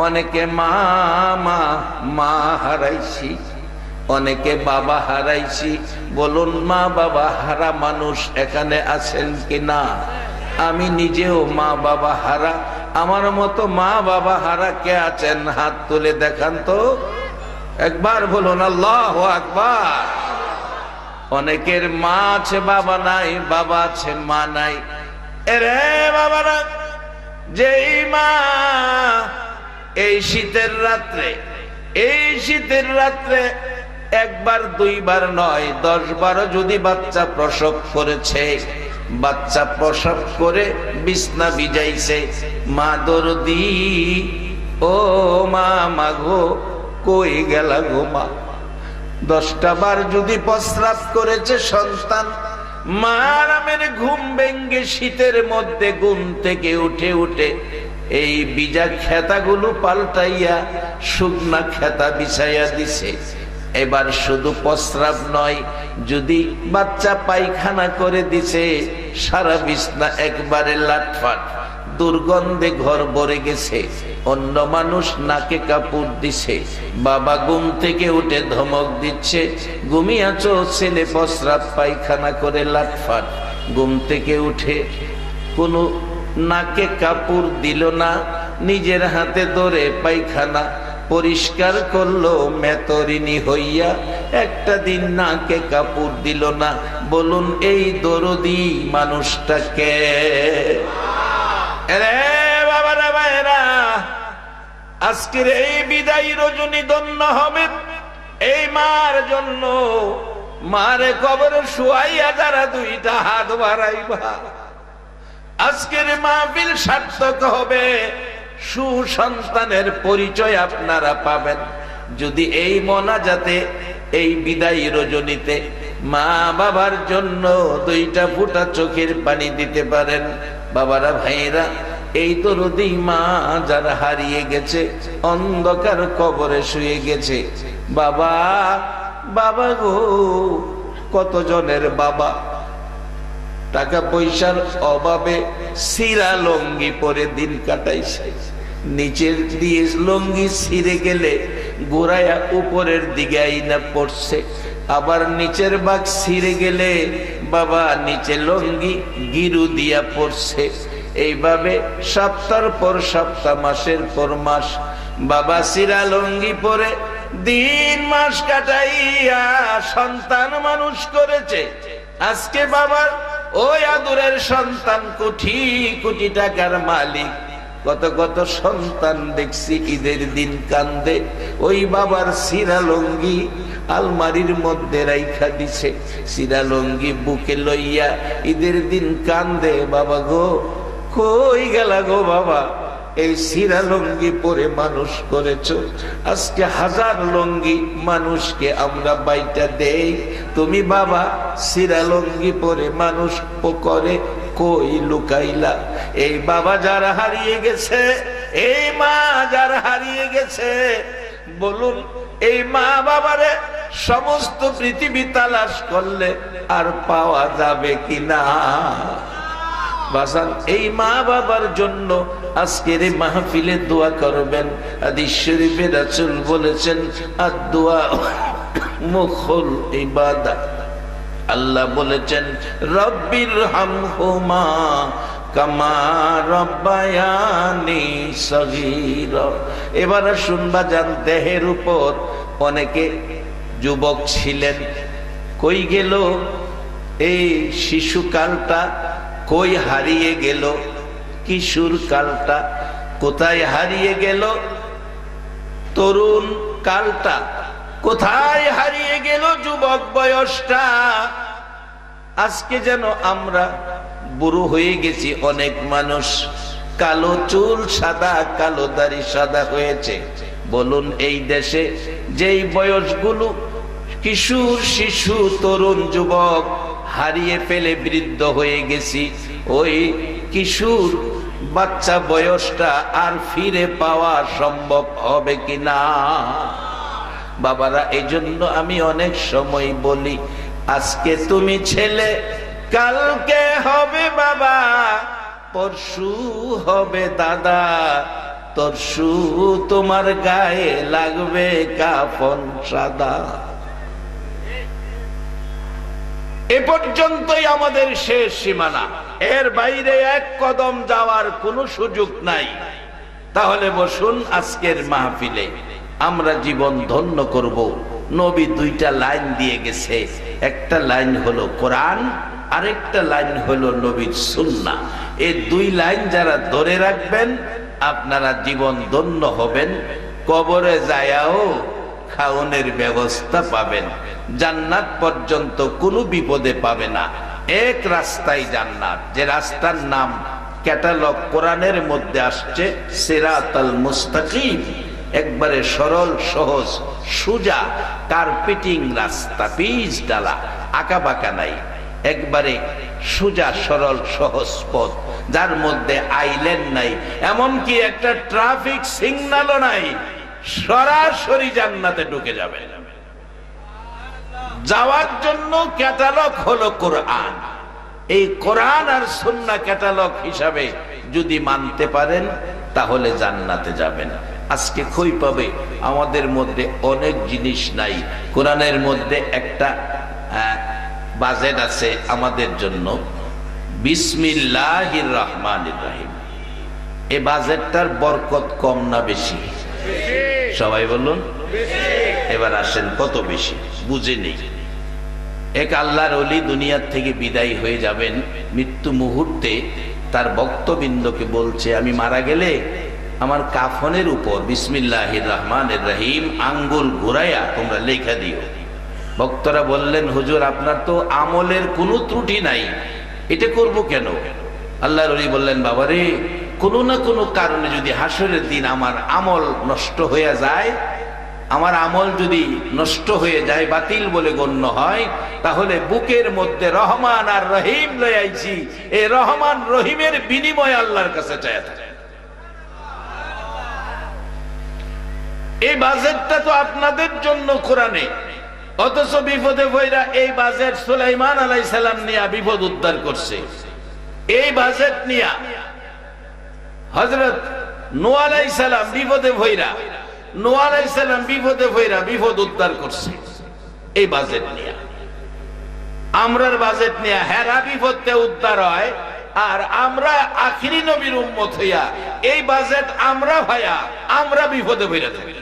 অনেকে মা মা মা হারাইছি, অনেকে বাবা হারাইছি। বলুন মা বাবা হারা মানুষ এখানে আছেন কিনা? আমি নিজেও মা বাবা হারা। আমার মতো মা বাবা হারা কে আছেন? হাত তুলে দেখান তো একবার, বলুন আল্লাহু আকবার। অনেকের মা আছে বাবা নাই, বাবা আছে মা নাই। এরে বাবারা, যেই মা এই শীতের রাত্রে একবার দুইবার নয় 10-12 যদি বাচ্চা প্রসব করেছে, বাচ্চা প্রসব করে বিছনা ভিজাইছে, মা দরদি, ও মা মাগো কই গেলা গো মা। 10টা বার যদি প্রস্রাব করেছে সন্তান, মা আরামের ঘুম ভেঙ্গে শীতের মধ্যে ঘুম থেকে উঠে এই ভিজা খেতাগুলো পাল্টাইয়া শুকনা খেতা বিছাইয়া দিছে। এবার শুধু প্রস্রাব নয়, যদি বাচ্চা পায়খানা করে দিছে, সারা বিছনা একবারে লাটফাট, দুর্গন্ধে ঘর ভরে গেছে। অন্য মানুষ নাকে কাপড় দিছে, বাবা ঘুম থেকে উঠে ধমক দিচ্ছে, ঘুমিয়েছো ছেলে প্রস্রাব পায়খানা করে লাটফাট। ঘুম থেকে উঠে কোনো নাকে কাপড় দিল না, নিজের হাতে ধরে পায়খানা পরিষ্কার করলো মেতরিনী হইয়া, একটা দিন নাকে কাপড় দিল না। বলুন এই দরদি মানুষটাকে? রে বাবারা ভাইরা, আজকের এই বিদায়ী রজনী ধন্য হবে এই মার জন্য। মারে কবরে শুয়াইয়া যারা 2টা হাত বাড়াইবা, আজকের মাহফিল সার্থক হবে। সুসন্তানের পরিচয় আপনারা পাবেন যদি এই মোনাজাতে, এই বিদায়ী রজনীতে মা বাবার জন্য 2টা ফোঁটা চোখের পানি দিতে পারেন। বাবারা ভাইরা, এই দরদি মা যারা হারিয়ে গেছে, অন্ধকার কবরে শুয়ে গেছে, বাবা বাবা গো, কতজনের বাবা টাকা পয়সার অভাবে সিরা লঙ্গি পরে দিন কাটাইছে। নিচের দিয়ে লঙ্গি ছিঁড়ে গেলে গোড়ায়া উপরের দিকে আইনা পড়ছে, আবার নিচের ভাগ ছিঁড়ে গেলে বাবা নিচে লঙ্গি গিরু দিয়া পড়ছে। এইভাবে সপ্তাহ পর সপ্তাহ, মাসের পর মাস বাবা সিরা লঙ্গি পরে দিন মাস কাটাইয়া সন্তান মানুষ করেছে। আজকে বাবার ওই আদরের সন্তান কোটি কোটি টাকার মালিক। কত কত সন্তান দেখছি ঈদের দিন কান্দে, ওই বাবার সিরা লঙ্গি আলমারির মধ্যে রাইখা দিছে, সিরা লঙ্গি বুকে লইয়া ঈদের দিন কান্দে, বাবা গো কই গেলা গো বাবা, এই সিরা লঙ্গি পরে মানুষ করেছো। আজকে 1000 লঙ্গি মানুষকে আমরা বাইটা দেই, তুমি বাবা সিরা লঙ্গি পরে মানুষ করে কই লুকাইলা। এই বাবা যারা হারিয়ে গেছে, এই মা যারা হারিয়ে গেছে, বলুন এই মা বাবারে সমস্ত পৃথিবী তালাশ করলে আর পাওয়া যাবে কিনা? বাজান, এই মা বাবার জন্য আজকের এই মাহফিলে দোয়া করবেন। হাদিস শরীফে রাসূল বলেছেন, আদ-দুআ মুখুল ইবাদা। আল্লাহ বলেছেন, রব্বির হামহুমা কামা রব্বায়ানি সগীরা। এবার শুনবা যান, দেহের উপর অনেকে যুবক ছিলেন, কই গেল এই শিশুকালটা? কই হারিয়ে গেল কিশোর কালটা? কোথায় হারিয়ে গেল তরুণ কালটা? কোথায় হারিয়ে গেল যুবক বয়সটা? আজকে যেন আমরা বুড়ো হয়ে গেছি। অনেক মানুষ কালো চুল সাদা, কালো দাড়ি সাদা হয়েছে। বলুন এই দেশে যেই বয়সগুলো কিশোর, শিশু, তরুণ, যুবক হারিয়ে ফেলে বৃদ্ধ হয়ে গেছি, ওই কিশোর বাচ্চা বয়সটা আর ফিরে পাওয়া সম্ভব হবে কিনা? বাবারা, এই জন্য আমি অনেক সময় বলি, আজকে তুমি ছেলে, কালকে হবে বাবা, পরশু হবে দাদা, তরশু তোমার গায়ে লাগবে কাফন সাদা। এ পর্যন্তই আমাদের শেষ সীমানা, এর বাইরে এক কদম যাওয়ার কোনো সুযোগ নাই। তাহলে বসুন আজকের মাহফিলে আমরা জীবন ধন্য করব। নবী দুইটা লাইন দিয়ে গেছে, একটা লাইন হলো কোরআন, আরেকটা লাইন হলো নবীর সুন্নাহ। এই দুই লাইন যারা ধরে রাখবেন আপনারা জীবন ধন্য হবেন, কবরে যায়াও খাওনের ব্যবস্থা পাবেন, জান্নাত পর্যন্ত কোনো বিপদে পাবে না। এক রাস্তায় জান্নাত, যে রাস্তার নাম ক্যাটালগ কোরআনের মধ্যে আসছে সিরাতাল মুস্তাকিম, একবারে সরল সহজ সোজা কার্পেটিং রাস্তা, পিচ ডালা, আঁকা বাঁকা নাই, একবারে সোজা সরল সহজ পথ, যার মধ্যে আইল্যান্ড নাই, এমনকি একটা ট্রাফিক সিগন্যালও নাই, সরাসরি জান্নাতে ঢুকে যাবে। যাওয়ার জন্য ক্যাটালগ হলো কোরআন। এই কোরআন আর সুন্নাহ ক্যাটালগ হিসাবে যদি মানতে পারেন তাহলে জান্নাতে যাবেন। আজকে কই পাবে? আমাদের মধ্যে অনেক জিনিস নাই। কোরআনের মধ্যে একটা বাজেট আছে আমাদের জন্য, বিসমিল্লাহির রহমানির রহিম। এই বাজেটটার বরকত কম না বেশি? সবাই বলুন। এবার আসেন কত বেশি বুঝে নেই। এক আল্লাহর ওলি দুনিয়ার থেকে বিদায় হয়ে যাবেন, মৃত্যু মুহূর্তে তার ভক্তবৃন্দকে বলছে, আমি মারা গেলে আমার কাফনের উপর বিসমিল্লাহির রহমানির রহিম আঙ্গুল ঘুরাইয়া তোমরা লেখা দিও। ভক্তরা বললেন, হুজুর আপনার তো আমলের কোনো ত্রুটি নাই, এটা করব কেন? আল্লাহর ওলি বললেন, বাবারে কোনো না কোনো কারণে যদি হাসরের দিন আমার আমল নষ্ট হয়ে যায়, আমার আমল যদি নষ্ট হয়ে যায়, বাতিল বলে গণ্য হয়, তাহলে বুকের মধ্যে রহমান আর রহিম লই আইছি, এই রহমান রহিমের বিনিময়ে আল্লাহর কাছে চায় থাকে। এই বাজেটটা তো আপনাদের জন্য কোরআনে, অথচ বিপদে পড়া এই বাজেট সুলাইমান আলাইহিস সালাম নিয়ে বিপদ উদ্ধার করছে। এই বাজেট নিয়ে হযরত নূহ আলাইহিস সালাম বিপদে পড়া, নূহ আলাইহিস সালাম বিপদে পড়া বিপদ উদ্ধার করছে এই বাজেট নিয়ে। আমরার বাজেট নিয়ে হেরা বিপদে উদ্ধার হয়, আর আমরা আখিরি নবীর উম্মত হইয়া এই বাজেট আমরা ভাইয়া আমরা বিপদে পড়া থাকি।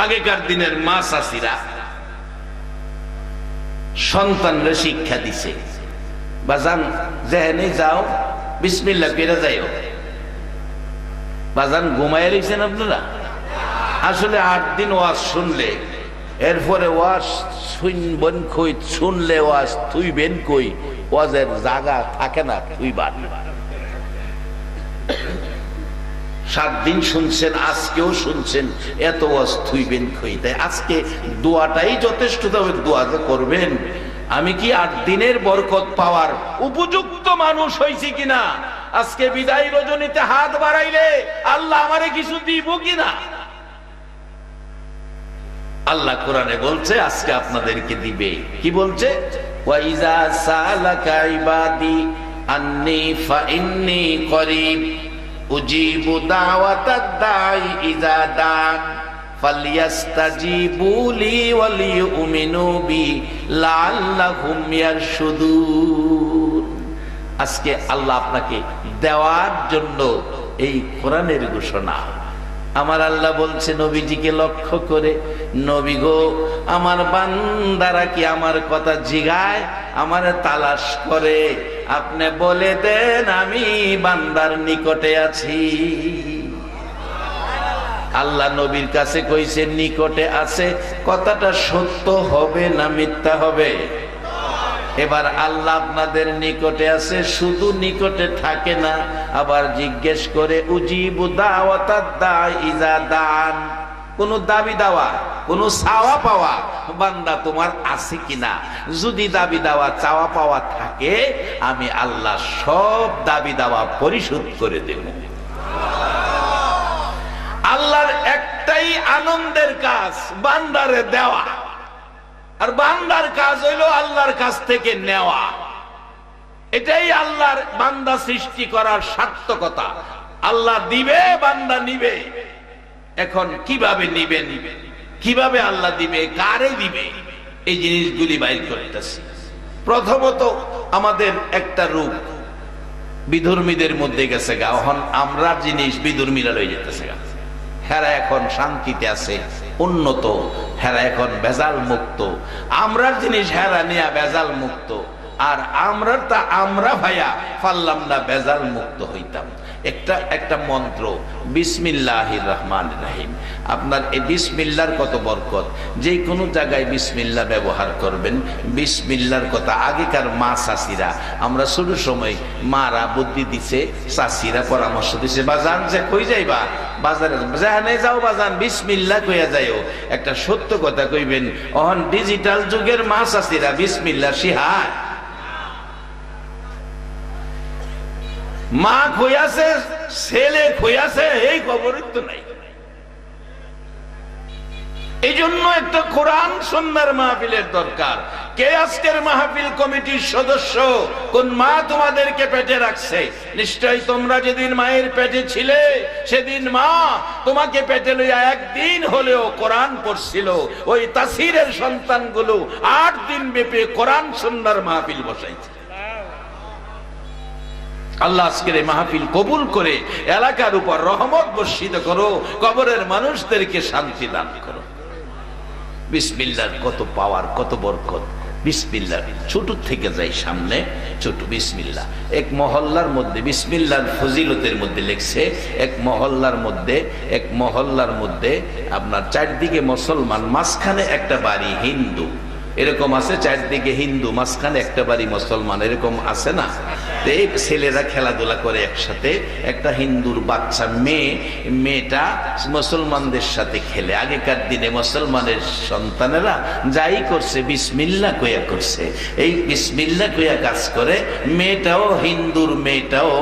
আগেকার দিনের মা চাচিরা সন্তানরে শিক্ষা দিছে, বাজান যেহেনে যাও বিসমিল্লাহ কইরা যাইও। বাজান ঘুমায় রইছেন আপনারা? আসলে 8 দিন ওয়াজ শুনলে, এরপরে ওয়াজ শুনবেন কই, শুনলে ওয়াজ তুইবেন কই, ওয়াজের জায়গা থাকে না তুইবার। 7 দিন শুনছেন, আজকেও শুনছেন, এত ওয়াজ তুইবেন কই। তাই আজকে দোয়াটাই যথেষ্ট, তবে দোয়া যে করবেন, আমি কি 8 দিনের বরকত পাওয়ার উপযুক্ত মানুষ হয়েছি কিনা? আজকে বিদায় রজনীতে হাত বাড়াইলে আল্লাহ আমারে কিছু দিব কিনা? আল্লাহ কোরআনে বলছে আজকে আপনাদেরকে দিবে। কি বলছে? ওয়াইজা সালাকা ইবাদি আন্নী ফাইন্নী করিব উজিবু দাওয়াতাদ দাঈ ইযা দান ফালইস্তাজিবু লি ওয়ালিউমিনু বি লাআল্লাহুম ইয়ারশুদুন। আজকে আল্লাহ আপনাকে দেওয়ার জন্য এই কোরআনের ঘোষণা। আমার আল্লাহ বলছে নবীজিকে লক্ষ্য করে, নবী গো আমার বান্দারা কি আমার কথা জিগায়, আমারে তালাশ করে, আপনি বলে দেন আমি বান্দার নিকটে আছি। আল্লাহ নবীর কাছে কইছে নিকটে আছে, কথাটা সত্য হবে না মিথ্যা হবে? এবার আল্লাহ আপনাদের নিকটে আছে, শুধু নিকটে থাকে না, আবার জিজ্ঞেস করে উজিবু দাওয়াতাদ দাঈ ইযা দান। কোন দাবি দাওয়া, কোন চাওয়া পাওয়া বান্দা তোমার আছে কিনা? যদি দাবি দাওয়া চাওয়া পাওয়া থাকে, আমি আল্লাহ সব দাবি দাওয়া পরিশোধ করে দেব। আল্লাহর একটাই আনন্দের কাজ, বান্দারে দেওয়া, আর বান্দার কাজ হইল আল্লাহর কাছ থেকে নেওয়া। এটাই আল্লাহর বান্দা সৃষ্টি করার সার্থকতা। আল্লাহ দিবে, বান্দা নিবে। এখন কিভাবে নিবে, কিভাবে আল্লাহ দিবে, কারে দিবে, এই জিনিসগুলি বাইর করতেছি। প্রথমত আমাদের একটা রূপ বিধর্মীদের মধ্যে গেছে গা, এখন আমরা জিনিস বিধর্মীরা লই যেতেছে গা। হেরা এখন শান্তিতে আছে, উন্নত, হেরা এখন ভেজাল মুক্ত। আমরার জিনিস হেরা নিয়া ভেজাল মুক্ত, আর আমরা ভাইয়া পারলাম না ভেজাল মুক্ত হইতাম। একটা মন্ত্র বিসমিল্লাহির রহমানির রহিম। আপনার এই বিসমিল্লার কত বরকত। যে কোনো জায়গায় বিসমিল্লাহ ব্যবহার করবেন। বিসমিল্লার কথা আগেকার মা চাষিরা, আমরা ছোট সময় মারা বুদ্ধি দিছে, চাষিরা পরামর্শ দিছে, বাজান যে কই যাইবা, বাজারে জানে যাও বাজান বিসমিল্লাহ কইয়া যাইও। একটা সত্য কথা কইবেন, অহন ডিজিটাল যুগের মা চাষিরা বিসমিল্লাহ শিহায়। মা খইয়াছে, ছেলে খইয়াছে, এই খবরই তো নাই। এই জন্য একটা কোরআন সুন্নাহর মাহফিলের দরকার। কে আজকের মাহফিল কমিটির সদস্য, কোন মা তোমাদেরকে পেটে রাখছে? নিশ্চয়ই তোমরা যেদিন মায়ের পেটে ছিলে, সেদিন মা তোমাকে পেটে লইয়া একদিন হলেও কোরআন পড়ছিল। ওই তাসিরের সন্তানগুলো 8 দিন ব্যাপী কোরআন সুন্নাহর মাহফিল বসাইছে। আল্লাহ আজকের এই মাহফিল কবুল করে এলাকার উপর রহমত বর্ষিত করো, কবরের মানুষদেরকে শান্তি দান করো। বিসমিল্লাহর কত পাওয়ার, কত বরকত। বিসমিল্লাহ ছোট থেকে যাই সামনে, ছোট বিসমিল্লাহ। এক মহল্লার মধ্যে বিসমিল্লাহর ফজিলতের মধ্যে লেখছে, এক মহল্লার মধ্যে আপনার চারদিকে মুসলমান, মাঝখানে একটা বাড়ি হিন্দু। এরকম আছে, চারদিকে হিন্দু, মাঝখানে একটা বাড়ি মুসলমান, এরকম আছে না? এই ছেলেরা খেলাধুলা করে একসাথে, একটা হিন্দুর বাচ্চা মেয়েটা মুসলমানদের সাথে খেলে। আগেকার দিনে মুসলমানের সন্তানেরা যাই করছে বিসমিল্লাহ কইয়া করছে। এই বিসমিল্লাহ কইয়া কাজ করে। মেয়েটাও, হিন্দুর মেয়েটাও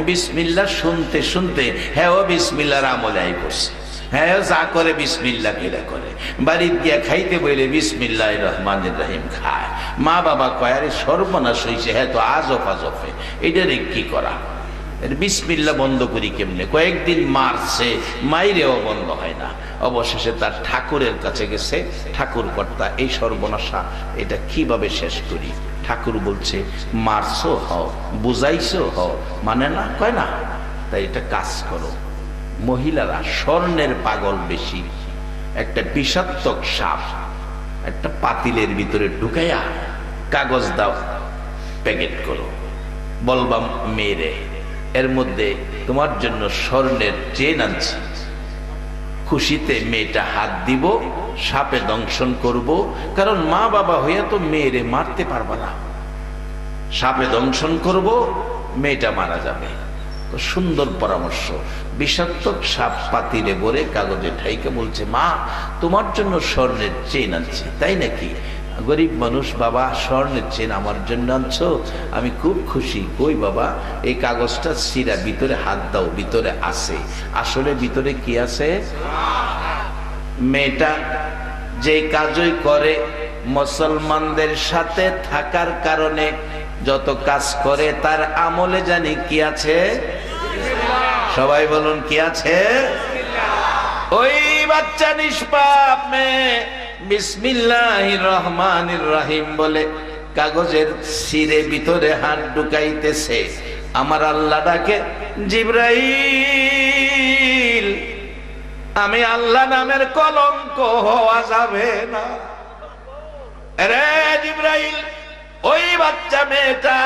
বিসমিল্লাহ শুনতে শুনতে হ্যাঁ ও বিসমিল্লাহর আমলে আই পড়ছে। হ্যাঁ যা করে বিসমিল্লাহ কইরা করে। বাড়ির গিয়া খাইতে বইলে বিসমিল্লাহির রহমানির রহিম খায়। মা বাবা কয় আরে সর্বনাশ হইছে, হ্যাঁ তো আজব আজবে, এটারে কি করা, বিসমিল্লাহ বন্ধ করি কেমনে? কয়েকদিন মারছে, মাইরেও বন্ধ হয় না। অবশেষে তার ঠাকুরের কাছে গেছে, ঠাকুর কর্তা এই সর্বনাশা এটা কিভাবে শেষ করি? ঠাকুর বলছে মারছো হও, বুঝাইছো হও, মানে না, কয় না, তাই এটা কাজ করো। মহিলারা স্বর্ণের পাগল বেশি। একটা বিষাক্তক সাপ একটা পাতিলের ভিতরে ঢুকাইয়া কাগজ দাও, প্যাকেট করো, বলবা মেরে এর মধ্যে তোমার জন্য স্বর্ণের চেন আনছি। খুশিতে মেয়েটা হাত দিব, সাপে দংশন করব, কারণ মা বাবা হইয়া তো মেয়েরে মারতে পারবা না। সাপে দংশন করব, মেয়েটা মারা যাবে। সুন্দর পরামর্শ। বিষাক্তক সাপ পাতিলে ভরে কাগজে ঠাইকে বলছে মা তোমার জন্য স্বর্ণের চেন আনছি। তাই নাকি? গরিব মানুষ, বাবা স্বর্ণের চেন আমার জন্য আনছো, আমি খুব খুশি। কই বাবা, এই কাগজটা ছিঁড়া, ভিতরে হাত দাও, ভিতরে আছে। আসলে ভিতরে কি আছে? মেয়েটা যে কাজই করে মুসলমানদের সাথে থাকার কারণে যত কাজ করে তার আমলে জানি কি আছে? সবাই বলুন কি আছে? ওই বাচ্চা নিষ্পাপ মেয়ে বিসমিল্লাহির রহমানির রহিম বলে কাগজের ছিঁড়ে ভিতরে হাত ঢুকাইতেছে। আমার আল্লাহ ডাকে জিবরাইল, আমি আল্লাহ নামের কলঙ্ক হওয়া যাবে না রে জিবরাইল। ওই বাচ্চা মেয়েটা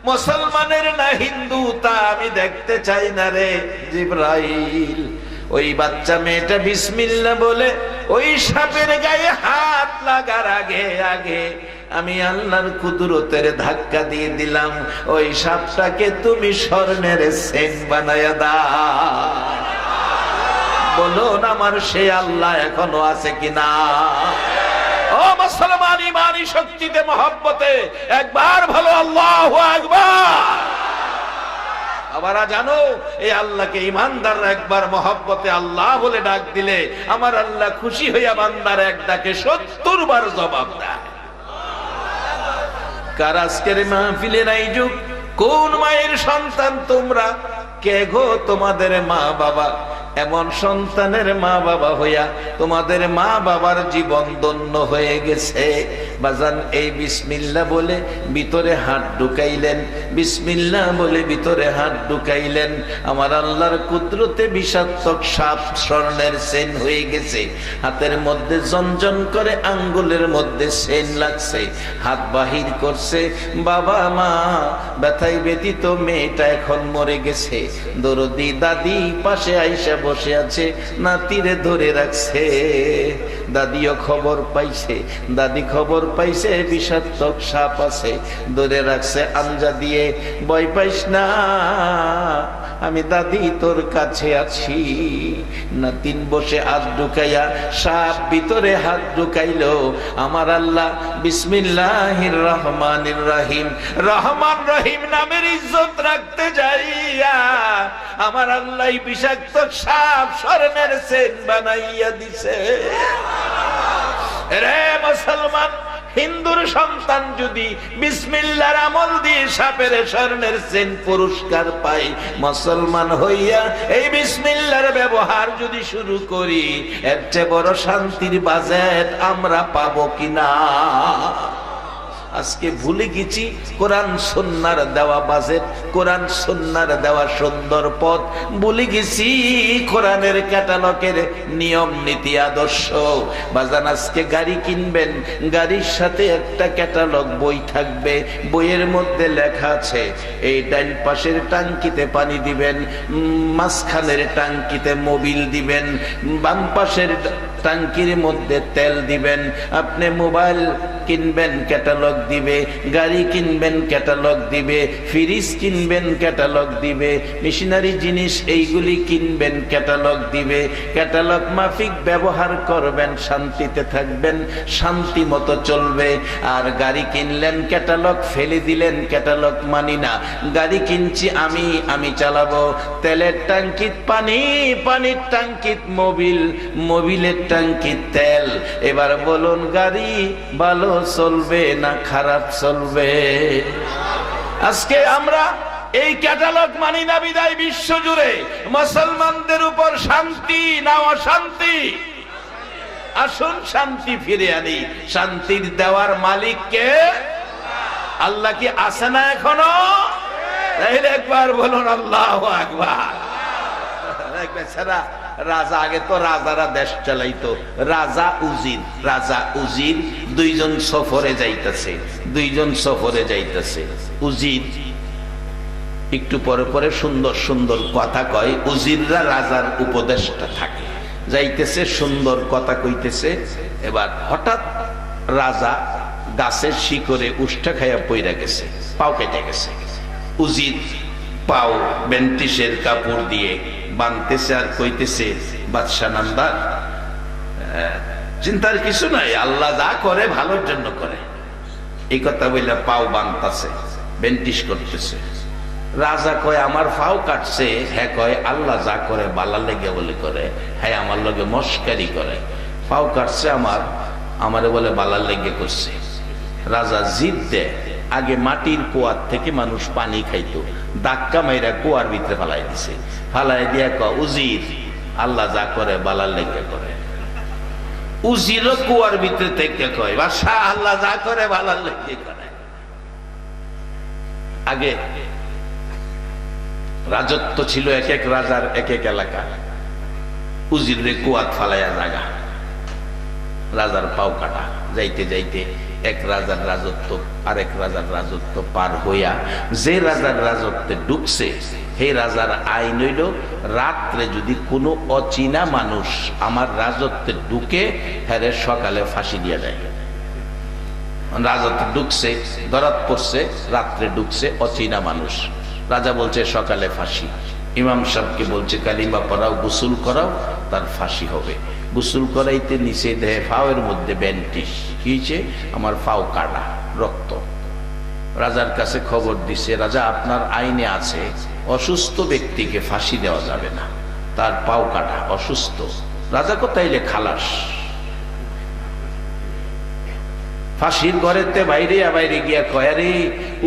মুসলমানের না হিন্দু তা আমি দেখতে চাই না রে জিবরাইল। ওই বাচ্চা মেয়েটা বিসমিল্লাহ বলে ওই সাপের গায়ে হাত লাগার আগে আগে আমি আল্লাহর কুদরতের ধাক্কা দিয়ে দিলাম, ওই সাপটাকে তুমি স্বর্ণের চেন বানায়া দাও। বলুন আমার সে আল্লাহ এখনো আছে কিনা? ও মুসলমান, ইমানি শক্তিতে মহব্বতে একবার ভালো আল্লাহু আকবার। আবার জানো এই আল্লাহকে ইমানদাররা একবার মহব্বতে আল্লাহ বলে ডাক দিলে আমার আল্লাহ খুশি হইয়া বান্দার এক ডাকে 70 বার জবাব দেয়। কার আজকের মাহফিলে নাই যুগ? কোন মায়ের সন্তান তোমরা? কে গো তোমাদের মা বাবা? এমন সন্তানের মা বাবা হইয়া তোমাদের মা বাবার জীবন ধন্য হয়ে গেছে। বাজান, এই বিসমিল্লাহ বলে ভিতরে হাত ঢুকাইলেন, বিসমিল্লাহ বলে ভিতরে হাত ঢুকাইলেন, আমার আল্লাহর কুদরতে বিষাক্ত সাপ স্বর্ণের চেন হয়ে গেছে। হাতের মধ্যে জনজন করে, আঙ্গুলের মধ্যে চেন লাগছে, হাত বাহির করছে। বাবা মা ব্যথায় ব্যথিত, মেয়েটা এখন মরে গেছে। দরদি দাদি পাশে আইসা বসে আছে, নাতিরে ধরে রাখছে। দাদিও খবর পাইছে, দাদি খবর পাইছে বিষাক্ত সাপ আছে, ধরে রাখছে আঞ্জা দিয়ে। ভয় পাইস না, আমি দাদি তোর কাছে আছি। নাতিন বসে হাত ঢুকাইয়া সাপ ভিতরে হাত ঢুকাইলো। আমার আল্লাহ বিসমিল্লাহির রহমানির রহিম, রহমান রহিম নামের ইজ্জত রাখতে যাইয়া আমার আল্লাহ বিষাক্ত সাপ স্বর্ণের চেন বানাইয়া দিছে। রে মুসলমান, হিন্দুর সন্তান যদি বিসমিল্লাহর আমল দিয়ে সাপের স্বর্ণের চেন পুরস্কার পায়, মুসলমান হইয়া এই বিসমিল্লাহর ব্যবহার যদি শুরু করি, এর চেয়ে বড় শান্তির বাজেট আমরা পাবো কিনা? আজকে ভুলে গেছি কোরআন সুন্নাহর দেওয়া বাজেট, কোরআন সুন্নাহর দেওয়া সুন্দর পথ ভুলে গেছি, কোরআনের ক্যাটালগের নিয়ম নীতি আদর্শ। বাজান, আজকে গাড়ি কিনবেন, গাড়ির সাথে একটা ক্যাটালগ বই থাকবে। বইয়ের মধ্যে লেখা আছে এই ডান পাশের টাঙ্কিতে পানি দিবেন, মাঝখানের টাঙ্কিতে মোবিল দিবেন, বাম পাশের টাঙ্কির মধ্যে তেল দিবেন। আপনি মোবাইল কিনবেন, ক্যাটালগ দিবে, গাড়ি কিনবেন, ক্যাটালগ দিবে, ফ্রিজ কিনবেন, ক্যাটালগ দিবে, মেশিনারি জিনিস এইগুলি কিনবেন, ক্যাটালগ দিবে। ক্যাটালগ মাফিক ব্যবহার করবেন, শান্তিতে থাকবেন, শান্তি মতো চলবে। আর গাড়ি কিনলেন, ক্যাটালগ ফেলে দিলেন, ক্যাটালগ মানি না, গাড়ি কিনছি আমি চালাবো। তেলের টাঙ্কিত পানি, পানির টাঙ্কিত মোবিল, মোবিলের টাঙ্কিত তেল। এবার বলুন, গাড়ি ভালো চলবে না খারাপ চলবে? আজকে আমরা এই ক্যাটালগ মানি না বিদায় বিশ্ব জুড়ে মুসলমানদের উপর শান্তি না অশান্তি? আসুন শান্তি ফিরে আনি। শান্তির দেওয়ার মালিক কে? আল্লাহ কি আছে না এখনো? একবার বলুন আল্লাহু আকবার। রাজা, আগে তো রাজারা দেশ চালাইতো, রাজা উজির, রাজা উজির দুইজন সফরে যাইতেছে, দুইজন সফরে যাইতেছে। উজির একটু পরে পরে সুন্দর সুন্দর কথা কয়, উজিররা রাজার উপদেশটা থাকে, যাইতেছে সুন্দর কথা কইতেছে। এবার হঠাৎ রাজা গাছের শিকড়ে উষ্টা খাইয়া পইরা গেছে, পাও কেটে গেছে। উজির পাও বেন্টিসের কাপড় দিয়ে বাঁধতেছে আর কইতেছে, বাদশা নামদার, চিন্তার কিছু নাই, আল্লাহ যা করে ভালোর জন্য করে। এই কথা বললে পাও বাঁধতেছে, বেন্টিস করতেছে। রাজা কয়, আমার পাও কাটছে। হ্যাঁ কয়, আল্লাহ যা করে বালা লেগে বলে করে। হ্যাঁ, আমার লগে মস্কারি করে। পাও কাটছে আমারে বলে বালা লেগে করছে। রাজা জিদ দেয়, আগে মাটির কুয়ার থেকে মানুষ পানি খাইতো, ধাক্কা মাইরা কুয়ার ভিতরে ফালাই দিছে। ফালাই দিয়া কয়, উজির, আল্লাহ যা করে বালার লেগে করে। উজিরও কুয়ার ভিতরে থেকে কয়, বাদশা, আল্লাহ যা করে বালার লেগে করে। আগে রাজত্ব ছিল এক এক রাজার এক এক এলাকা। উজিরে কুয়াত ফালাইয়া জাগা, রাজার পাও কাটা। যাইতে যাইতে এক রাজার রাজত্ব আরেক রাজার রাজত্ব পার হইয়া যে রাজার রাজত্বে ঢুকছে, হে রাজার আইন হইল, রাত্রে যদি কোনো অচেনা মানুষ আমার রাজত্বে ঢুকে, হ্যাঁ সকালে ফাঁসি দিয়া যায়। রাজত্বে ঢুকছে, ধরাত পড়ছে, রাত্রে ঢুকছে অচেনা মানুষ। রাজা বলছে সকালে ফাঁসি। ইমাম সাহেবকে বলছে কালিমা পড়াও, গোসল করাও, তার ফাঁসি হবে। গোসল করাইতে নিচে দেহে ফাওয়ের মধ্যে ব্যান্টিস। কি হয়েছে? আমার ফাও কাটা, রক্ত। রাজার কাছে খবর দিছে, রাজা আপনার আইনে আছে অসুস্থ ব্যক্তিকে ফাঁসি দেওয়া যাবে না, তার পাও কাটা, অসুস্থ। রাজা কোথাইলে খালাস। ফাঁসির ঘরেতে বাইরে বাইরে গিয়া কয়, আরে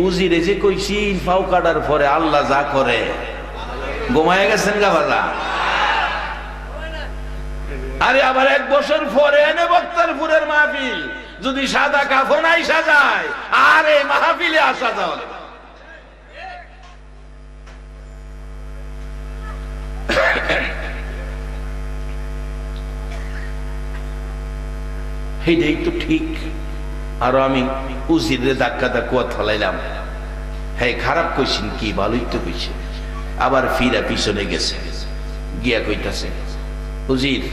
উজিরে যে কইছি ফাও কাটার পরে আল্লাহ যা করে। ঘুমায় গেছেন গা বাজা? আরে আবার 1 বছর পরে এনে বক্তারপুরের মাহফিল যদি সাদা কাফন আইসা যায়, আর এই মাহফিলে আসা যাওয়া এইটাই তো ঠিক। আরো আমি উজিরে ধাক্কা কুয়াত ফলাইলাম, হ্যাঁ খারাপ কইছেন কি, ভালোই তো কইছে। আবার ফিরা পিছনে গেছে, গিয়া কইতাছে, উজির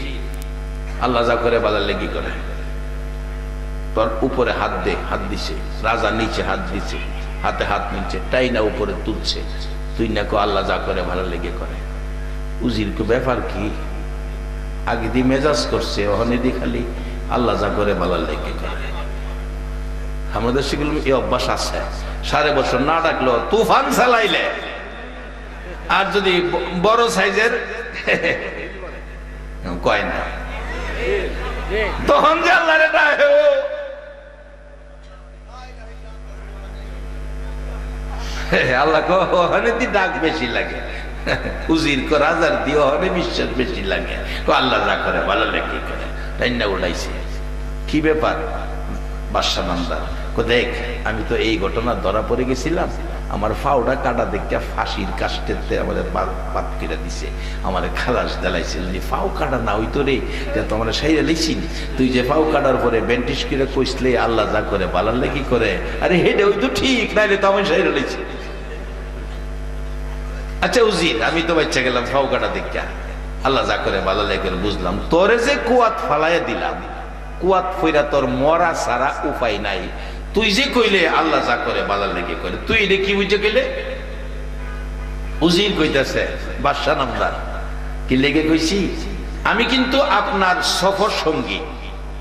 আল্লাহ যা করে বালার লেগি করে। তোর উপরে হাত দে, হাত দিছে। রাজা নিচে হাত দিছে, হাতে হাত নিচে টাই না উপরে তুলছে। তুই না কো আল্লাহ যা করে ভালো লেগে করে। উজির কো ব্যাপার কি? আগে দি মেজাজ করছে, ওখানে দি খালি আল্লাহ যা করে বালার লেগে করে। আমাদের সেগুলো এই অভ্যাস আছে। 5.5 বছর না ডাকলো তুফান চালাইলে, আর যদি বড় সাইজের কয় না, তখন যে আল্লাহরে ডাকে, আল্লাহ ওখানে দি ডাক বেশি লাগে। উজির কো রাজার দিয়ে ওখানে বিশ্বাস বেশি লাগে। আল্লাহ যা করে ভালো লেগে করে। তাই না উড়াইছে। কি ব্যাপার? বাদশা নামদার কো, দেখ আমি তো এই ঘটনা ধরা পড়ে গেছিলাম, আমার ফাউডা কাটা দেখতে ফাঁসির কাস্টেতে আমাদের বাদ কেটে দিছে, আমার খালাস দেলাইছে। যদি ফাউ কাটা না হইতো রে তো আমরা সাইরা লিছি। তুই যে ফাউ কাটার পরে বেন্টিস করে কইসলে আল্লাহ যা করে বালার লেগি করে, আরে হেডে ওই তো ঠিক, নাইলে তো আমি সাইরা লিছি। আচ্ছা উজির, আমি তো বাচ্চা গেলাম ফাউ কাটা দেখা, আল্লাহ যা করে বালার লেগে করে বুঝলাম। তোরে যে কুয়াত ফালাইয়া দিলাম, কুয়াত ফইরা তোর মরা সারা উপায় নাই। তুই যে কইলে আল্লাহ যা করে বালার লেগে করে, তুই এটা কি বুঝে কইলে? উজির কইতাছে, বাদশা নামদার কি লেগে কইছি, আমি কিন্তু আপনার সফর সঙ্গী,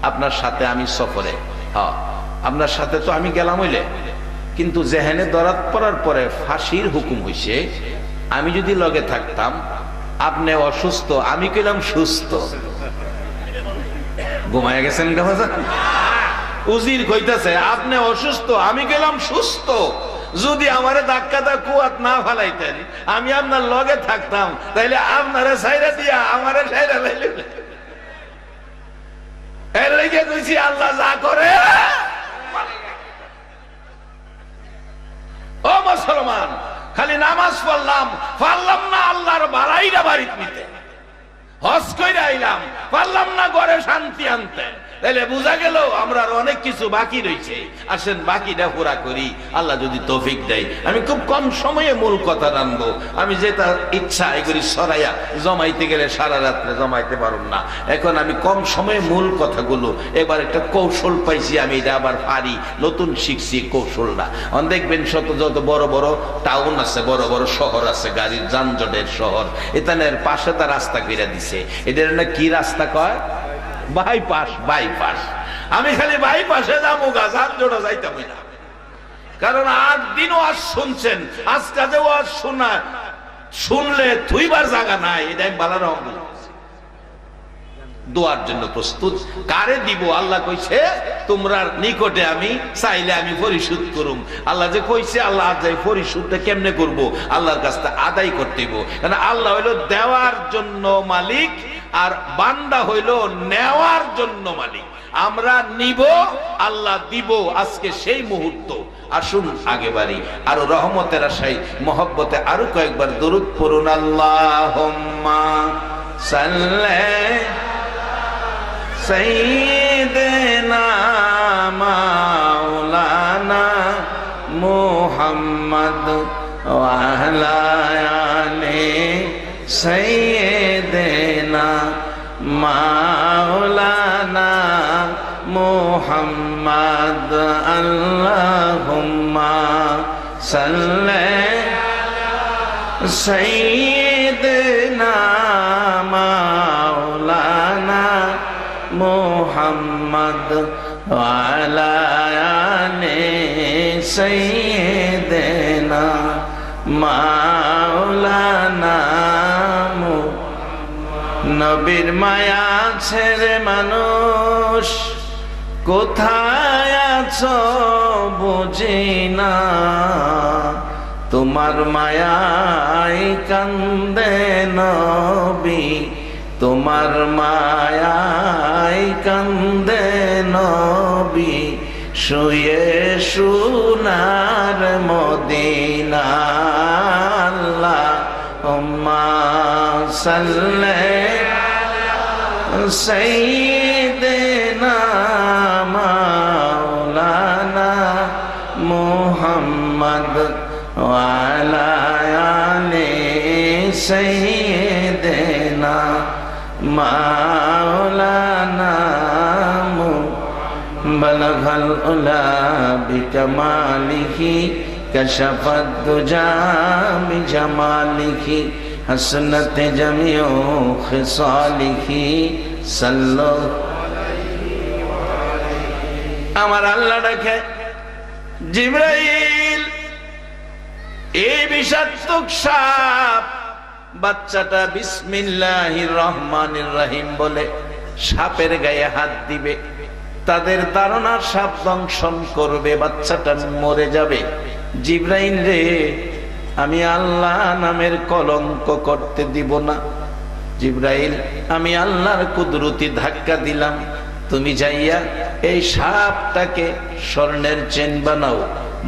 আপনার সাথে আমি সফরে, হ্যাঁ আপনার সাথে তো আমি গেলাম হইলে, কিন্তু জেহেনে দরাত পড়ার পরে ফাঁসির হুকুম হইছে, আমি যদি লগে থাকতাম, আপনি অসুস্থ, আমি কইলাম সুস্থ। ঘুমায় গেছেন গাছা? উজির কইতাছে, আপনি অসুস্থ, আমি গেলাম সুস্থ। যদি আমারে ধাক্কা দা কুয়াত না ফালাইতেন, আমি আপনার লগে থাকতাম, তাইলে আপনারে সাইরা দিয়া আমারে সাইরা লাইলে। এর লেগে কইছি আল্লাহ যা করে। ও মুসলমান, খালি নামাজ পারলাম না আল্লাহর বাড়াইরা বাড়িতে নিতে, হজ কইরা আইলাম, পারলাম না ঘরে শান্তি আনতে, তাহলে বোঝা গেল আমরা অনেক কিছু বাকি রয়েছে। আসেন বাকিটা পুরা করি, আল্লাহ যদি তৌফিক দেয়। আমি খুব কম সময়ে মূল কথা রাখবো। আমি যেটা ইচ্ছা এগুলি সরাইয়া জমাইতে গেলে সারা রাত্রে জমাইতে পারুম না। এখন আমি কম সময়ে মূল কথাগুলো, এবার একটা কৌশল পাইছি, আমি এটা আবার পারি, নতুন শিখছি কৌশলটা। দেখবেন যত বড় বড় টাউন আছে, বড় বড় শহর আছে, গাড়ির যানজটের শহর, এখানের পাশে তা রাস্তা করে দিছে। এদের না কি রাস্তা কয়? বাইপাস। বাইপাস। আমি খালি বাইপাসে যাবো গা, যানজটে যাইতাম না। কারণ 8 দিন ওয়াজ শুনছেন, আজকে যে ওয়াজ শুনলে থুইবার জায়গা নাই, এটাই বালার রকম দোয়ার জন্য প্রস্তুত। কারে দিব? আল্লাহ কইছে তোমরা নিকটে আমি চাইলে আমি পরিশোধ করুম। আল্লাহ যে কইছে, আল্লাহ যাই পরিশোধটা কেমনে করব? আল্লাহর কাছে আদায় করতে হইব। কারণ আল্লাহ হইল দেওয়ার জন্য মালিক, আর বান্দা হইল নেওয়ার জন্য মালিক। আমরা নিব, আল্লাহ দিব। আজকে সেই মুহূর্ত। আসুন আগে বাড়ি, আরো রহমতের আশায় মহব্বতে আরো কয়েকবার দরুদ পড়ুন। আল্লাহুম্মা সাল্লি সাইয়্যিদিনা মাওলানা মুহাম্মদ ওয়া আলা আলি সাইয়্যিদিনা মাওলানা মুহাম্মদ। আল্লাহুম্মা সাল্লি সাইয়্যিদিনা মাওলানা মুহাম্মদ ওয়া আলা আলি সাইয়্যিদিনা মাওলানা। নবীর মায়া ছেড়ে মানুষ কোথায় আছো বুঝি না, তোমার মায়ায় কান্দে নবী, তোমার মায়ায় কান্দে নবী, শুয়ে সোনার মদিনা। আল্লাহুম্মা সাল্লি সাইয়্যিদিনা মাওলানা মুহাম্মদ ওয়া আলা আলি সাইয়্যিদিনা মাওলানা বালাগাল উলা বিকামালিহি কাশাফাদ দুজা বিজামালিহি হাসনাত জামিউ খিসালিহি সাল্লাল্লাহু আলাইহি ওয়া আলিহি। আমার আল্লাহ ডাকে, জিবরাইল এই বিষাক্ত সাপ। বাচ্চাটা বিসমিল্লাহির রহমানির রহিম বলে সাপের গায়ে হাত দিবে, তাদের ধারণা সাপ দংশন করবে, বাচ্চাটা মরে যাবে। জিবরাইল রে, আমি আল্লাহ নামের কলঙ্ক করতে দিব না। জিবরাইল, আমি আল্লাহর কুদরতি ধাক্কা দিলাম, তুমি যাইয়া এই সাপটাকে স্বর্ণের চেন বানাও।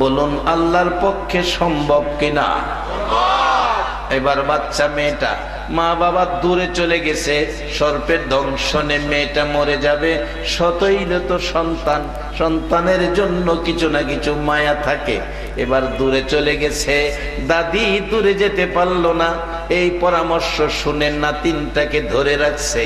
বলুন আল্লাহর পক্ষে সম্ভব কিনা? এবার বাচ্চা মেয়েটা, মা বাবা দূরে চলে গেছে, সর্পের দংশনে মেয়েটা মরে যাবে। সতইলে তো সন্তান, সন্তানের জন্য কিছু না কিছু মায়া থাকে। এবার দূরে চলে গেছে, দাদি দূরে যেতে পারলো না। এই পরামর্শ শুনে নাতিনটাকে ধরে রাখছে,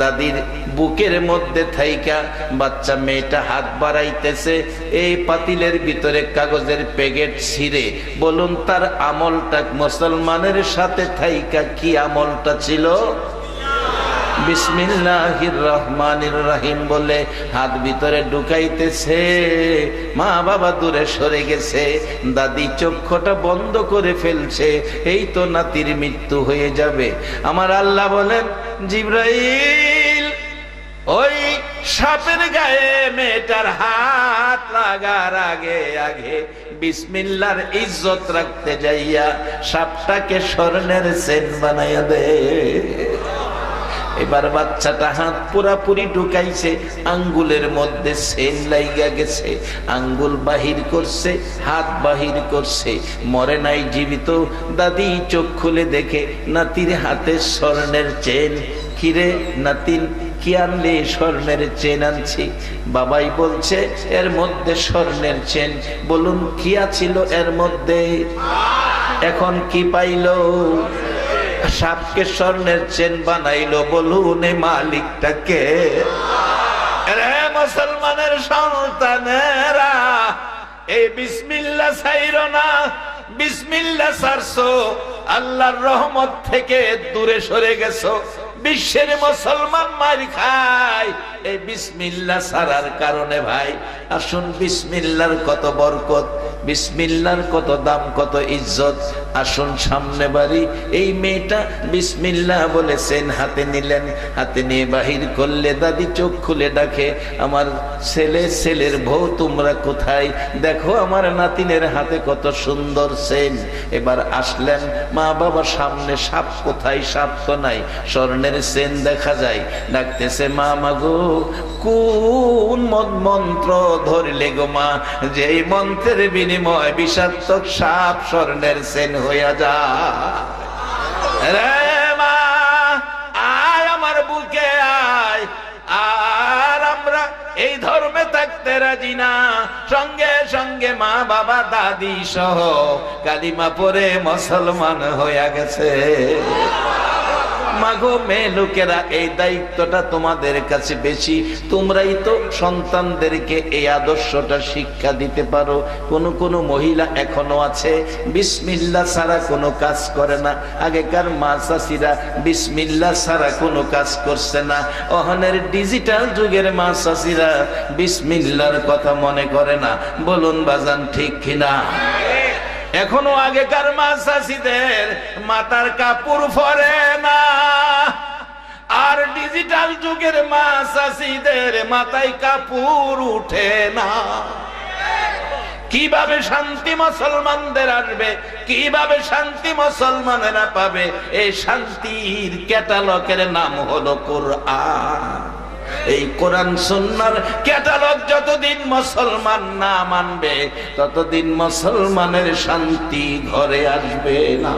দাদির বুকের মধ্যে থাইকা বাচ্চা মেয়েটা হাত বাড়াইতেছে। এই পাতিলের ভিতরে কাগজের প্যাকেট ছিঁড়ে, বলুন তার আমলটা মুসলমানের সাথে থাইকা কি আমলটা ছিল? বিসমিল্লাহির রহমানির রহিম বলে হাত ভিতরে ঢুকাইতেছে। মা বাবা দূরে সরে গেছে, দাদি চক্ষুটা বন্ধ করে ফেলছে, এই তো নাতির মৃত্যু হয়ে যাবে। আমার আল্লাহ বলেন, জিবরাইল ওই সাপের গায়ে মেয়েটার হাত লাগার আগে আগে বিসমিল্লাহর ইজ্জত রাখতে যাইয়া সাপটাকে স্বর্ণের চেন বানাইয়া দে। এবার বাচ্চাটা হাত পুরাপুরি ঢুকাইছে, আঙ্গুলের মধ্যে চেন লাইগা গেছে, আঙ্গুল বাহির করছে, হাত বাহির করছে, মরে নাই, জীবিত। দাদি চোখ খুলে দেখে নাতির হাতে স্বর্ণের চেন। কিরে নাতিন, কি আনলে? স্বর্ণের চেন আনছি। বাবাই বলছে এর মধ্যে স্বর্ণের চেন। বলুন কি আছিল এর মধ্যে? এখন কি পাইলো? সাপকে স্বর্ণের চেন বানাইলো। বলুন এই মালিকটা কে? রে মুসলমানের সন্তানেরা, এই বিসমিল্লাহ ছাইরো না। বিসমিল্লাহ ছাড়ছো, আল্লাহর রহমত থেকে দূরে সরে গেছো। বিশ্বের মুসলমান মার খায় এই বিসমিল্লাহ ছাড়ার কারণে। ভাই আসুন, বিসমিল্লাহর কত বরকত, বিসমিল্লাহর কত দাম, কত ইজ্জত। আসুন সামনে বাড়ি। এই মেয়েটা বিসমিল্লাহ বলেছেন, হাতে নিলেন, হাতে নিয়ে বাহির করলে দাদি চোখ খুলে ডাকে, আমার ছেলে, ছেলের বউ তোমরা কোথায়? দেখো আমার নাতিনের হাতে কত সুন্দর চেন। এবার আসলেন মা বাবা সামনে, সাপ কোথায়? সাপ তো নাই, স্বর্ণের চেন দেখা যায়। ডাকতেছে, মা মাগো কোন মন্ত্র ধরলে গো মা, যে মন্ত্রের বিনিময় বিষাক্ত সাপ স্বর্ণের চেন হইয়া যায়? রে মা আয় আমার বুকে আয়। আর আমরা এই ধর্মে থাকতে রাজি না। সঙ্গে সঙ্গে মা বাবা দাদি সহ কালিমা পড়ে মুসলমান হইয়া গেছে। মাগো মেয়ে লোকেরা, এই দায়িত্বটা তোমাদের কাছে বেশি। তোমরাই তো সন্তানদেরকে এই আদর্শটা শিক্ষা দিতে পারো। কোন কোন মহিলা এখনো আছে বিসমিল্লাহ ছাড়া কোনো কাজ করে না। আগেকার মা চাষিরা বিসমিল্লাহ ছাড়া কোনো কাজ করছে না। ওখানের ডিজিটাল যুগের মা চাষিরা বিসমিল্লাহর কথা মনে করে না। বলুন বাজান ঠিক কিনা? এখনো আগেকার মা চাষিদের মাথার কাপড় পরে না, আর ডিজিটাল যুগের মা চাষিদের মাথায় কাপড় উঠে না। কিভাবে শান্তি মুসলমানদের আসবে, কিভাবে শান্তি মুসলমানেরা পাবে? এই শান্তির ক্যাটালগের নাম হলো কোরআন। এই কোরআন সুন্নাহর ক্যাটালগ যতদিন মুসলমান না মানবে, ততদিন মুসলমানের শান্তি ঘরে আসবে না।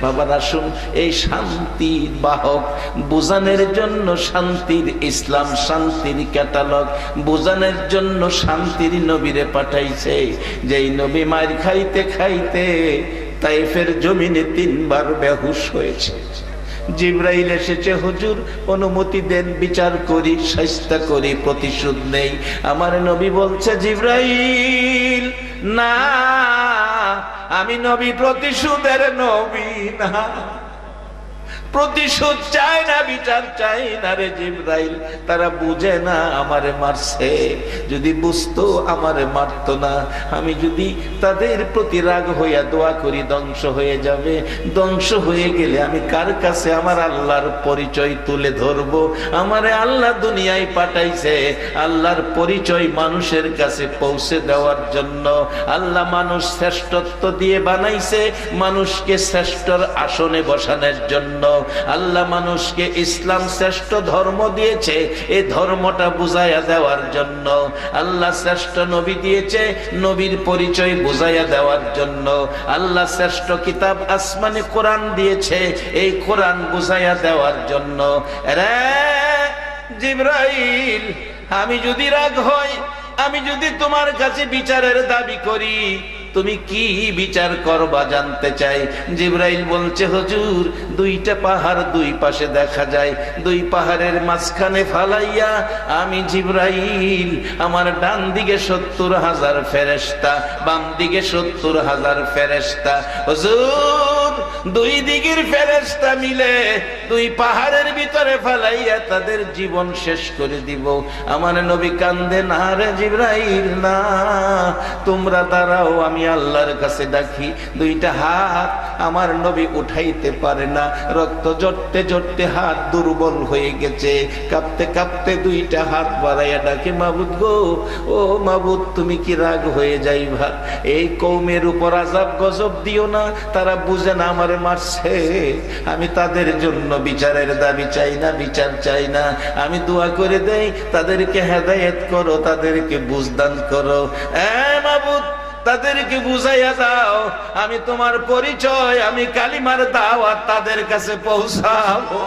বাবার আসুন, এই শান্তির বাহক বুঝানোর জন্য শান্তির ইসলাম, শান্তির ক্যাটালগ বুঝানোর জন্য শান্তির নবীরে পাঠাইছে। যেই নবী মার খাইতে খাইতে তাইফের জমিনে 3 বার বেহুশ হয়েছে। জিবরাইল এসেছে, হুজুর অনুমতি দেন, বিচার করি, শাস্তা করি, প্রতিশোধ নেই। আমার নবী বলছে, জিবরাইল না, আমি নবী প্রতিশোধের নবী না, প্রতিশোধ চাই না, বিচার চাই না রে জিবরাইল। তারা বুঝে না আমারে মারছে, যদি বুঝতো আমারে মারতো না। আমি যদি তাদের প্রতি রাগ হইয়া দোয়া করি, ধ্বংস হয়ে যাবে। ধ্বংস হয়ে গেলে আমি কার কাছে আমার আল্লাহর পরিচয় তুলে ধরবো? আমারে আল্লাহ দুনিয়ায় পাঠাইছে আল্লাহর পরিচয় মানুষের কাছে পৌঁছে দেওয়ার জন্য। আল্লাহ মানুষ শ্রেষ্ঠত্ব দিয়ে বানাইছে, মানুষকে শ্রেষ্ঠর আসনে বসানোর জন্য। আল্লাহ মানুষকে ইসলাম শ্রেষ্ঠ ধর্ম দিয়েছে, এই ধর্মটা বুঝাইয়া দেওয়ার জন্য। আল্লাহ শ্রেষ্ঠ নবী দিয়েছে, নবীর পরিচয় বুঝাইয়া দেওয়ার জন্য। আল্লাহ শ্রেষ্ঠ কিতাব আসমানি কোরআন দিয়েছে, এই কোরআন বুঝাইয়া দেওয়ার জন্য। রে জিবরাইল, আমি যদি রাগ হই, আমি যদি তোমার কাছে বিচারের দাবি করি, তুমি কি বিচার করবা জানতে চাই। জিবরাইল বলছে, হুজুর 2টা পাহাড় 2 পাশে দেখা যায়, 2 পাহাড়ের মাঝখানে ফালাইয়া আমি জিবরাইল, আমার ডান দিকে 70,000 ফেরেশতা, বাম দিকে 70,000 ফেরেশতা। হুজুর 2 দিকের ফেরেশতা মিলে 2 পাহাড়ের ভিতরে ফালাইয়া তাদের জীবন শেষ করে দিব। আমার নবী কান্দে, না রে জিবরাইল না, তোমরা দাঁড়াও, আমি আল্লাহর কাছে ডাকি। 2টা হাত আমার নবী উঠাইতে পারে না, রক্ত জড়তে জড়তে হাত দুর্বল হয়ে গেছে, কাঁপতে কাঁপতে 2টা হাত বাড়াইয়া ডাকে, মাবুদ গো, ও মাবুদ, তুমি কি রাগ হয়ে যাইবা? এই কওমের উপর আযাব গজব দিও না, তারা বুঝে না আমারে মারছে। আমি তাদের জন্য বিচারের দাবি চাই না, বিচার চাই না। আমি দোয়া করে দেই, তাদেরকে হেদায়েত করো, তাদেরকে বুঝদান করো। মাবুদ, তাদেরকে বুঝাইয়া দাও, আমি তোমার পরিচয়, আমি কালিমার দাওয়াত তাদের কাছে পৌঁছাবো।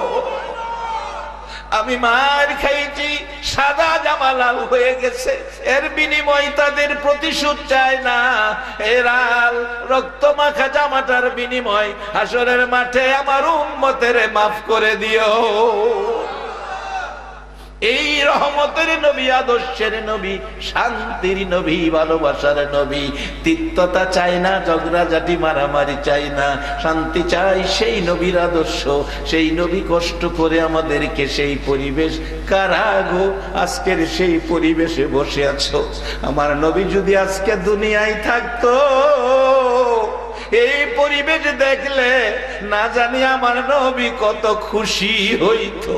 আমি মার খাইছি, সাদা জামা লাল হয়ে গেছে, এর বিনিময় তাদের প্রতিশোধ চায় না। এরা রক্ত মাখা জামাটার বিনিময় হাসরের মাঠে আমার উম্মতের মাফ করে দিও। এই রহমতের নবী, আদর্শের নবী, শান্তির নবী, ভালোবাসার নবী। তিক্ততা চাই না, ঝগড়াঝাটি মারামারি চাই না, শান্তি চাই। সেই নবীর আদর্শ, সেই নবী কষ্ট করে আমাদেরকে সেই পরিবেশ, কারা গো আজকের সেই পরিবেশে বসে আছো? আমার নবী যদি আজকে দুনিয়ায় থাকতো, এই পরিবেশ দেখলে না জানি আমার নবী কত খুশি হইতো।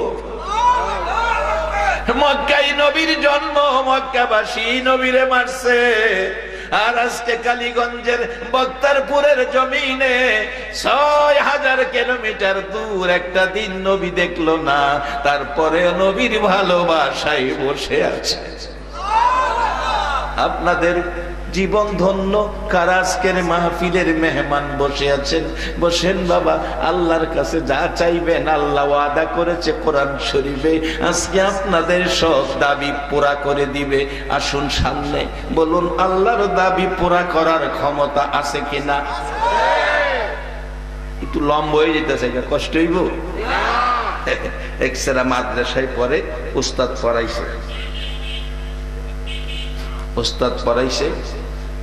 মক্কায় নবীর জন্ম, মক্কাবাসী নবীরে মারছে, আর আজকে কালীগঞ্জের বক্তারপুরের জমিনে 6000 কিলোমিটার দূর একটা দিন নবী দেখলো না, তারপরে নবীর ভালোবাসায় বসে আছে। আপনাদের জীবন ধন্য। কারা আজকের মাহফিলের মেহমান বসে আছেন, বসেন বাবা, আল্লাহর কাছে যা চাইবেন আল্লাহ ওয়াদা করেছে কোরআন শরীফে, আজকে আপনাদের সব দাবি পুরা করে দিবে। আসুন সামনে, বলুন আল্লাহর দাবি পুরা করার ক্ষমতা আছে কিনা? একটু লম্বা হয়ে যেতেছে, কষ্ট হইব। এক্সরা মাদ্রাসায় পরে উস্তাদ পড়াইছে, उस्ताद पढ़ाइसे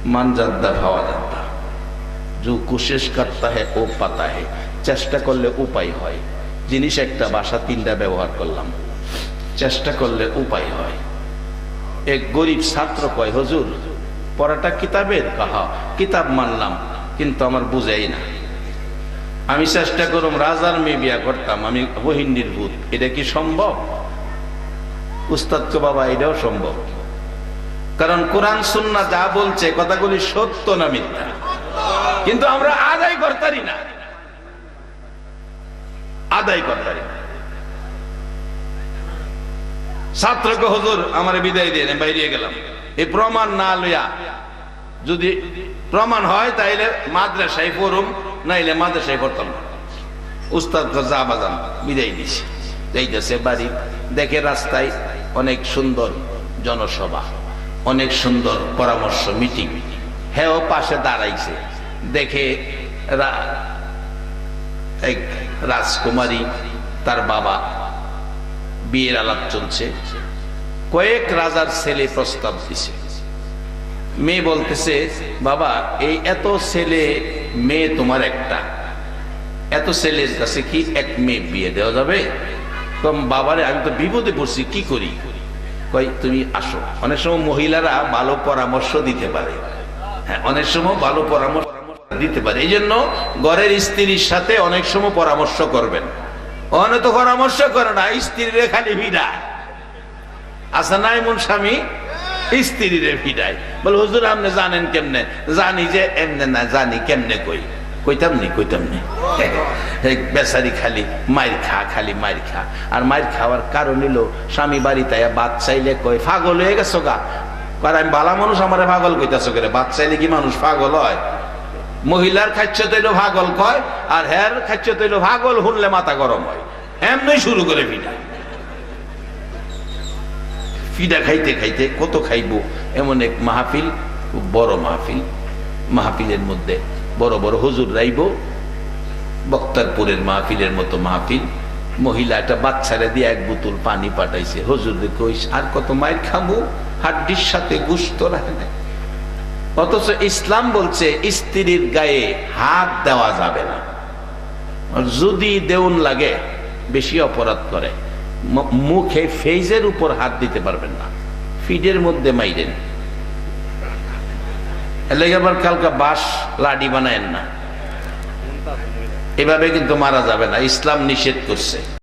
मान जाता भावा जाता, जो कोशिश करता है वो पाता है, चेष्टा करले उपाय হয়। জিনিস একটা ভাষা 3টা ব্যবহার করলাম, চেষ্টা করলে উপায় হয়। এক গরিব ছাত্র কয়, হুজুর পড়াটা কিতাবের, কাহা কিতাব মানলাম, কিন্তু আমার বুঝাই না। আমি চেষ্টা করুম রাজার মেয়ে বিয়া করতাম, আমি বহিন্দির ভূত, এটা কি সম্ভব? উস্তাদ কো বাবা এটাও সম্ভব। কারণ কোরআন সুন্নাহ যা বলছে কথাগুলি সত্য না মিথ্যা, কিন্তু আমরা আদায় করতারি না, আদায় করতারি না। ছাত্রকে হুজুর আমার বিদায় দিয়ে বাইরে গেলাম, এই প্রমাণ না লইয়া, যদি প্রমাণ হয় তাইলে মাদ্রাসায় পড়ুম, নাইলে মাদ্রাসায় পড়তাম না। উস্তাদ যা বাজান বিদায় দিছে, যাইতেছে বাড়ি, দেখে রাস্তায় অনেক সুন্দর জনসভা, অনেক সুন্দর পরামর্শ মিটিং, হ্যাঁ পাশে দাঁড়াইছে, দেখে এক রাজকুমারী তার বাবা, বিয়ের আলাপ চলছে, কয়েক রাজার ছেলে প্রস্তাব দিছে। মেয়ে বলতেছে, বাবা এই এত ছেলে মেয়ে তোমার একটা, এত ছেলের কাছে কি এক মেয়ে বিয়ে দেওয়া যাবে? কম বাবারে আমি তো বিপদে পড়ছি, কি করি? কই তুমি আসো। অনেক সময় মহিলারা ভালো পরামর্শ দিতে পারে, হ্যাঁ অনেক সময় ভালো পরামর্শ দিতে পারে, এই জন্য ঘরের স্ত্রীর সাথে অনেক সময় পরামর্শ করবেন। অনেক তো পরামর্শ করে না, স্ত্রীরে খালি ভিড়ায়। আচ্ছা না এমন স্বামী স্ত্রীরে ভিড়ায়, বলে হুজুর আপনি জানেন কেমনে? জানি যে এমনে না, জানি কেমনে কই, কইতাম নি বেচারি খালি মাইর খা, খালি মাইর খা। আর মাইর খাওয়ার কারণ হলো স্বামী বাড়িতে বাদ চাইলে কই পাগল হয়ে গেছো গা। আমি বালা মানুষ, আমারে পাগল কইতাছো করে? বাদ চাইলে কি মানুষ পাগল হয়? মহিলার খাচ্ছ তৈল পাগল কয়, আর হ্যার খাচ্ছ তৈল পাগল শুনলে মাথা গরম হয়। এমনি শুরু করে ফিডা, ফিডা খাইতে খাইতে কত খাইবো। এমন এক মাহফিল, বড় মাহফিল, মাহফিলের মধ্যে বড় বড় হুজুর রাইব, বক্তারপুরের মাহফিলের মতো মাহফিল। মহিলা একটা বাচ্চারে দিয়ে এক বোতল পানি পাঠাইছে, হুজুর কই আর কত মায়ের খাবো, হাড্ডির সাথে গুস্ত রাখে না। অথচ ইসলাম বলছে স্ত্রীর গায়ে হাত দেওয়া যাবে না, যদি দেউন লাগে বেশি অপরাধ করে। মুখে ফেজের উপর হাত দিতে পারবেন না, ফিডের মধ্যে মাইরেন। এলাকা আবার কালকা বাঁশ লাডি বানায়েন না, এভাবে কিন্তু মারা যাবে না, ইসলাম নিষেধ করছে।